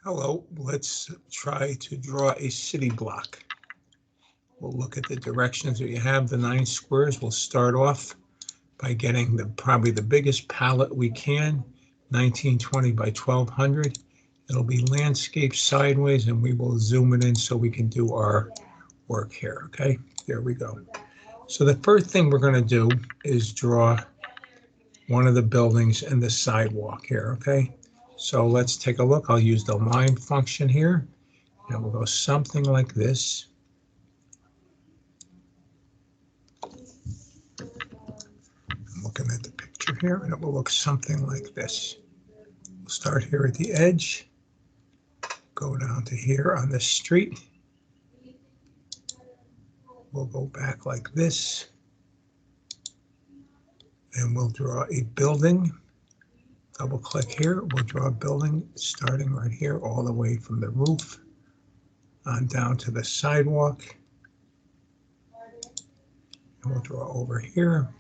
Hello, let's try to draw a city block. We'll look at the directions that you have, the 9 squares. We'll start off by getting probably the biggest palette we can, 1920 by 1200. It'll be landscape sideways, and we will zoom it in so we can do our work here, okay? There we go. So the first thing we're going to do is draw one of the buildings and the sidewalk here, okay? So let's take a look. I'll use the line function here, and we'll go something like this. I'm looking at the picture here, and it will look something like this. We'll start here at the edge, go down to here on the street. We'll go back like this, and we'll draw a building. Double click here, we'll draw a building starting right here all the way from the roof on down to the sidewalk. And we'll draw over here.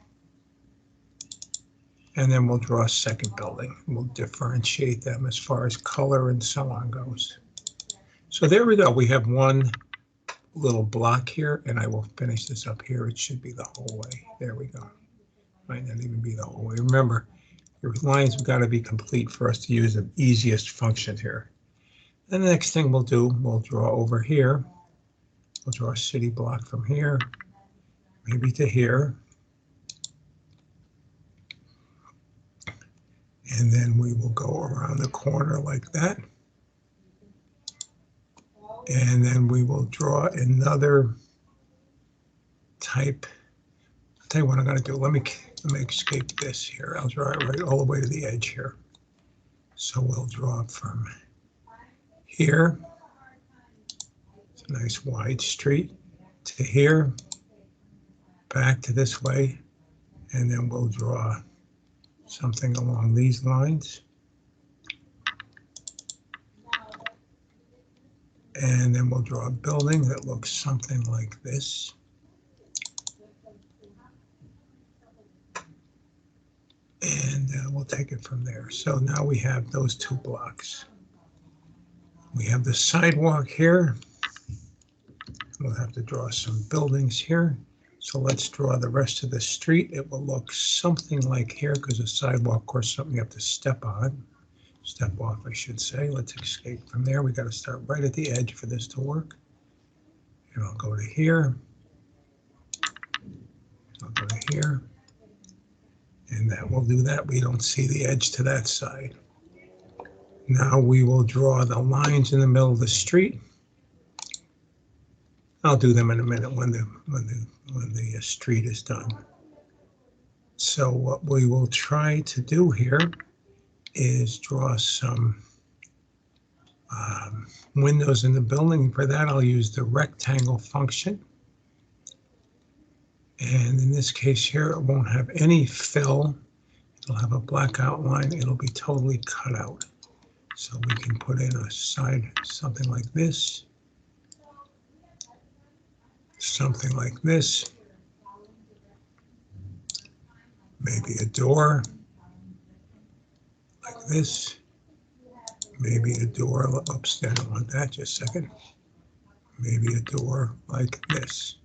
And then we'll draw a second building. We'll differentiate them as far as color and so on goes. So there we go. We have one little block here, and I will finish this up here. It should be the whole way. There we go. Might not even be the whole way. Remember, your lines have got to be complete for us to use the easiest function here. And the next thing we'll do, we'll draw over here. We'll draw a city block from here, maybe to here. And then we will go around the corner like that. And then we will draw another type. I'll tell you what I'm going to do. Let me escape this here. I'll draw it right all the way to the edge here. So we'll draw from here. It's a nice wide street to here, back to this way, and then we'll draw something along these lines. And then we'll draw a building that looks something like this. And we'll take it from there. So now we have those two blocks. We have the sidewalk here. We'll have to draw some buildings here. So let's draw the rest of the street. It will look something like here, because the sidewalk, of course, something you have to step on. Step off, I should say. Let's escape from there. We got to start right at the edge for this to work. And I'll go to here. I'll go to here. And that will do that. We don't see the edge to that side. Now we will draw the lines in the middle of the street. I'll do them in a minute when the street is done. So what we will try to do here is draw some windows in the building. For that, I'll use the rectangle function. And in this case here, it won't have any fill. It'll have a black outline. It'll be totally cut out. So we can put in a side, something like this. Something like this. Maybe a door like this. Maybe a door, oops, I don't want that, just a second. Maybe a door like this.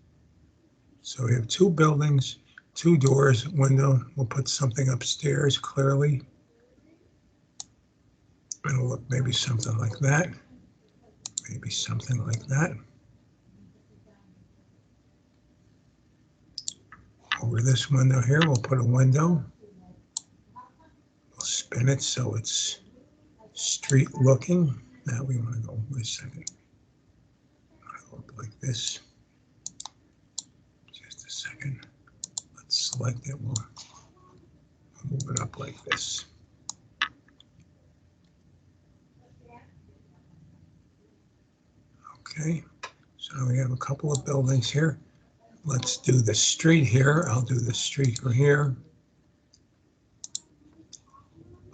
So we have two buildings, two doors, window. We'll put something upstairs clearly. It'll look maybe something like that. Maybe something like that. Over this window here, we'll put a window. We'll spin it so it's street looking. Now we want to go, wait a second. I'll look like this. Just a second. Let's select it. We'll move it up like this. Okay, so we have a couple of buildings here. Let's do the street here. I'll do the street from here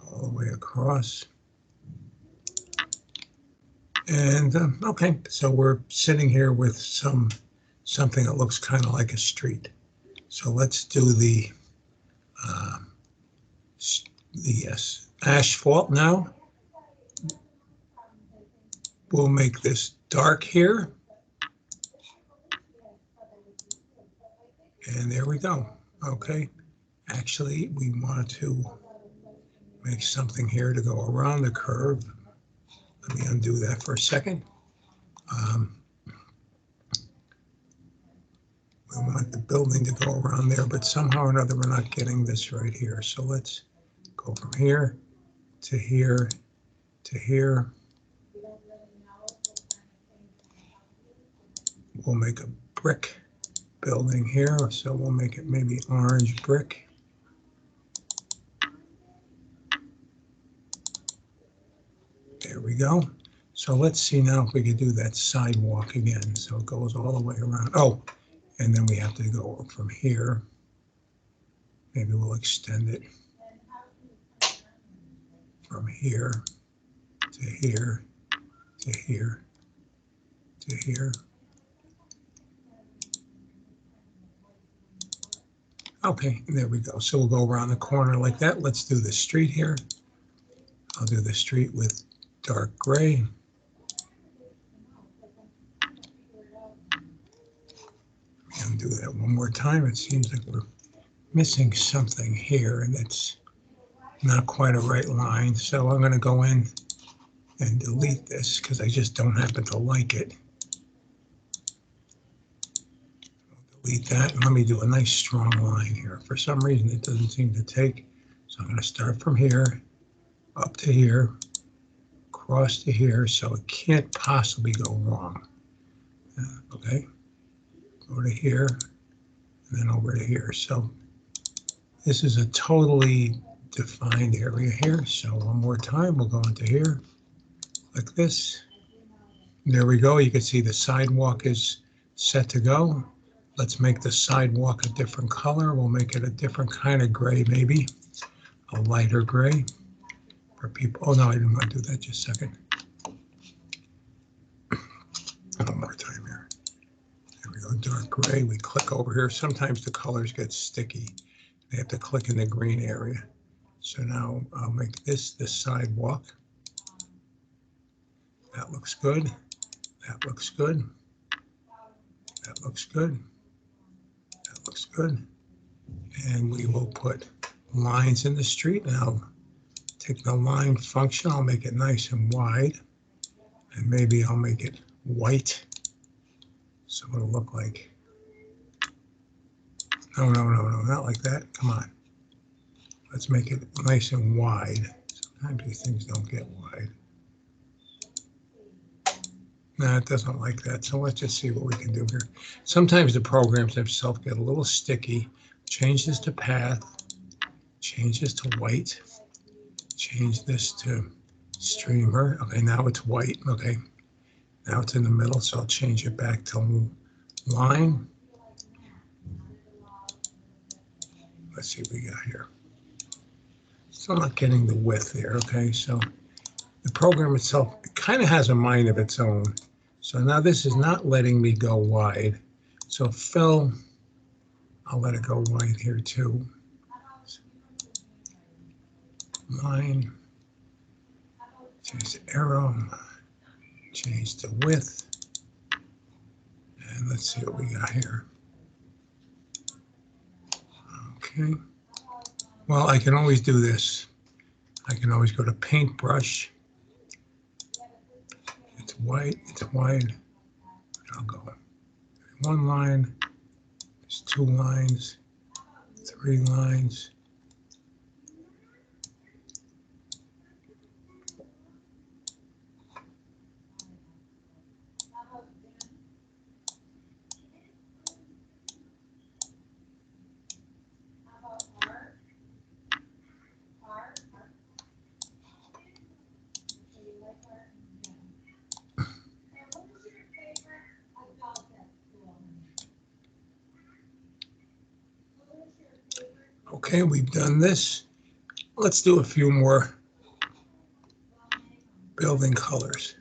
all the way across. And okay, so we're sitting here with something that looks kind of like a street. So let's do the asphalt now. We'll make this dark here. And there we go. Okay. Actually, we want to make something here to go around the curve. Let me undo that for a second. We want the building to go around there, but somehow or another we're not getting this right here. So let's go from here to here to here. We'll make a brick building here, so we'll make it maybe orange brick. There we go. So let's see now if we can do that sidewalk again. So it goes all the way around. Oh, and then we have to go from here. Maybe we'll extend it from here to here to here to here. Okay, there we go. So we'll go around the corner like that. Let's do the street here. I'll do the street with dark gray. And do that one more time. It seems like we're missing something here, and it's not quite a right line. So I'm going to go in and delete this because I just don't happen to like it. Delete that, and let me do a nice strong line here. For some reason, it doesn't seem to take. So I'm going to start from here, up to here, across to here, so it can't possibly go wrong. Okay, go to here, and then over to here. So this is a totally defined area here. So one more time, we'll go into here like this. There we go. You can see the sidewalk is set to go. Let's make the sidewalk a different color. We'll make it a different kind of gray, maybe a lighter gray for people. Oh no, I didn't want to do that. Just a second. One more time here. There we go, dark gray. We click over here. Sometimes the colors get sticky. They have to click in the green area. So now I'll make this the sidewalk. That looks good. That looks good. That looks good. That looks good. And we will put lines in the street. And I'll take the line function. I'll make it nice and wide. And maybe I'll make it white. So it'll look like, no, not like that. Come on. Let's make it nice and wide. Sometimes these things don't get wide. No, it doesn't like that. So let's just see what we can do here. Sometimes the programs themselves get a little sticky. Change this to path. Change this to white. Change this to streamer. Okay, now it's white. Okay, now it's in the middle. So I'll change it back to line. Let's see what we got here. Still not getting the width there. Okay, so the program itself, it kind of has a mind of its own. So now this is not letting me go wide. So fill, I'll let it go wide here too. Line, change the arrow, change the width, and let's see what we got here. Okay, well, I can always do this. I can always go to paintbrush. It's white, it's wide. I'll go one line, there's 2 lines, 3 lines. Okay, we've done this. Let's do a few more building colors.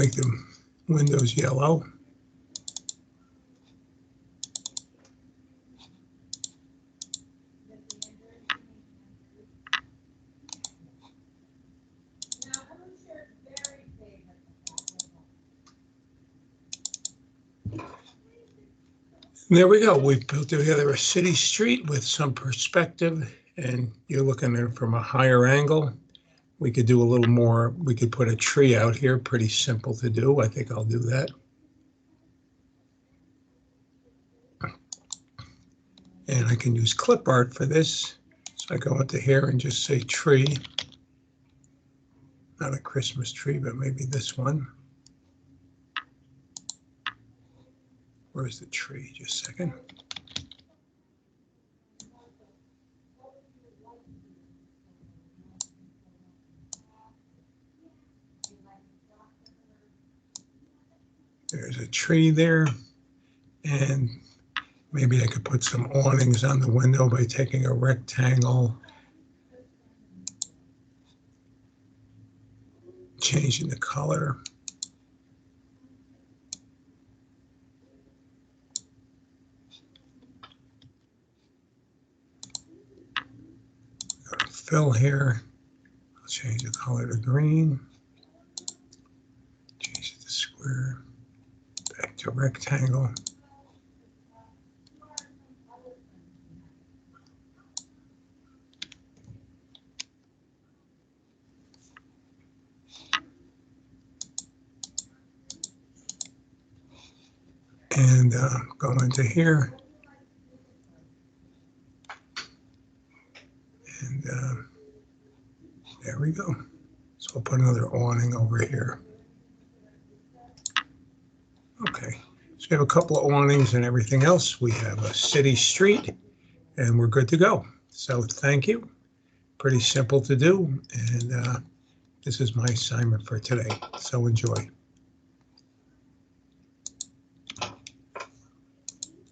make the windows yellow. There we go. We've built together a city street with some perspective, and you're looking at it from a higher angle. We could do a little more. We could put a tree out here. Pretty simple to do. I think I'll do that. And I can use clip art for this. So I go into here and just say tree. Not a Christmas tree, but maybe this one. Where's the tree? Just a second. There's a tree there. And maybe I could put some awnings on the window by taking a rectangle, changing the color. Go to fill here. I'll change the color to green. Change it to square. Back to rectangle. And go into here. And there we go. So I'll put another awning over here. Okay, so we have a couple of awnings and everything else. We have a city street and we're good to go. So thank you. Pretty simple to do. And this is my assignment for today. So enjoy.